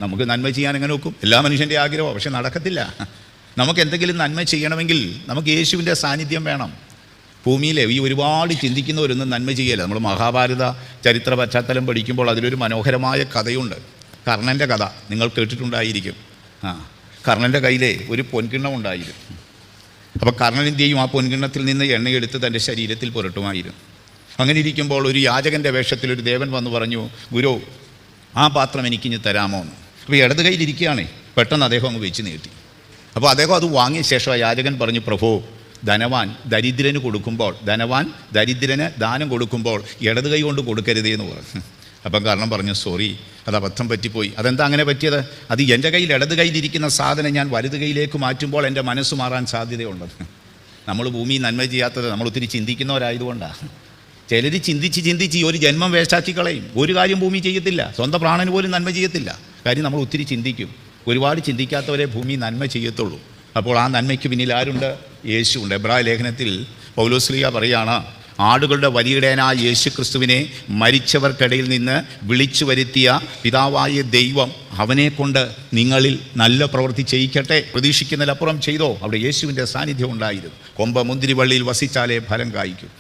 നമുക്ക് നന്മ ചെയ്യാൻ എങ്ങനെ നോക്കും? എല്ലാ മനുഷ്യൻ്റെ ആഗ്രഹമോ, പക്ഷെ നടക്കത്തില്ല. നമുക്ക് എന്തെങ്കിലും നന്മ ചെയ്യണമെങ്കിൽ നമുക്ക് യേശുവിൻ്റെ സാന്നിധ്യം വേണം. ഭൂമിയിലെ ഈ ഒരുപാട് ചിന്തിക്കുന്നവരൊന്നും നന്മ ചെയ്യല്ല. നമ്മൾ മഹാഭാരത ചരിത്ര പശ്ചാത്തലം പഠിക്കുമ്പോൾ അതിലൊരു മനോഹരമായ കഥയുണ്ട്. കർണൻ്റെ കഥ നിങ്ങൾ കേട്ടിട്ടുണ്ടായിരിക്കും. കർണൻ്റെ കയ്യിലെ ഒരു പൊൻകിണ്ണം ഉണ്ടായിരുന്നു. അപ്പോൾ കർണൻ എന്ത് ചെയ്യും? ആ പൊൻകിണ്ണത്തിൽ നിന്ന് എണ്ണയെടുത്ത് തൻ്റെ ശരീരത്തിൽ പുരട്ടുമായിരുന്നു. അങ്ങനെ ഇരിക്കുമ്പോൾ ഒരു യാചകൻ്റെ വേഷത്തിലൊരു ദേവൻ വന്ന് പറഞ്ഞു, ഗുരു, ആ പാത്രം എനിക്കിഞ്ഞ് തരാമോ എന്ന്. അപ്പോൾ ഇടത് കയ്യിലിരിക്കുകയാണേ. പെട്ടെന്ന് അദ്ദേഹം അങ്ങ് വെച്ച് നീട്ടി. അപ്പോൾ അദ്ദേഹം അത് വാങ്ങിയ ശേഷം ആ യാചകൻ പറഞ്ഞു, പ്രഭു, ധനവാൻ ദരിദ്രന് ദാനം കൊടുക്കുമ്പോൾ ഇടത് കൈ കൊണ്ട് കൊടുക്കരുതേ എന്ന് പറഞ്ഞു. അപ്പം കർണൻ പറഞ്ഞു, സോറി, അത് അബദ്ധം പറ്റിപ്പോയി. അതെന്താ അങ്ങനെ പറ്റിയത്? അത് എൻ്റെ കയ്യിൽ ഇടത് കയ്യിലിരിക്കുന്ന സാധനം ഞാൻ വലത് കൈയിലേക്ക് മാറ്റുമ്പോൾ എൻ്റെ മനസ്സ് മാറാൻ സാധ്യതയുണ്ടെന്ന്. നമ്മൾ ഭൂമി നന്മ ചെയ്യാത്തത് നമ്മൾ ഒത്തിരി ചിന്തിക്കുന്നവരായതുകൊണ്ടാണ്. ചിലർ ചിന്തിച്ച് ഒരു ജന്മം വേസ്റ്റാക്കി കളയും. ഒരു കാര്യം ഭൂമി ചെയ്യത്തില്ല, സ്വന്തം പ്രാണന് പോലും നന്മ ചെയ്യത്തില്ല. കാര്യം നമ്മൾ ഒത്തിരി ചിന്തിക്കും. ഒരുപാട് ചിന്തിക്കാത്തവരെ ഭൂമി നന്മ ചെയ്യത്തുള്ളൂ. അപ്പോൾ ആ നന്മയ്ക്ക് പിന്നിൽ ആരുണ്ട്? യേശുണ്ട്. എബ്രായ ലേഖനത്തിൽ പൗലോസ്ലീഹ പറയാണ്, ആടുകളുടെ വലിയിടയനായ യേശു ക്രിസ്തുവിനെ മരിച്ചവർക്കിടയിൽ നിന്ന് വിളിച്ചു വരുത്തിയ പിതാവായ ദൈവം അവനെ കൊണ്ട് നിങ്ങളിൽ നല്ല പ്രവൃത്തി ചെയ്യിക്കട്ടെ. പ്രതീക്ഷിക്കുന്നതിലപ്പുറം ചെയ്തോ. അവിടെ യേശുവിൻ്റെ സാന്നിധ്യം ഉണ്ടായിരുന്നു. കൊമ്പ് മുന്തിരിവള്ളിയിൽ വസിച്ചാലേ ഫലം കായ്ക്കും.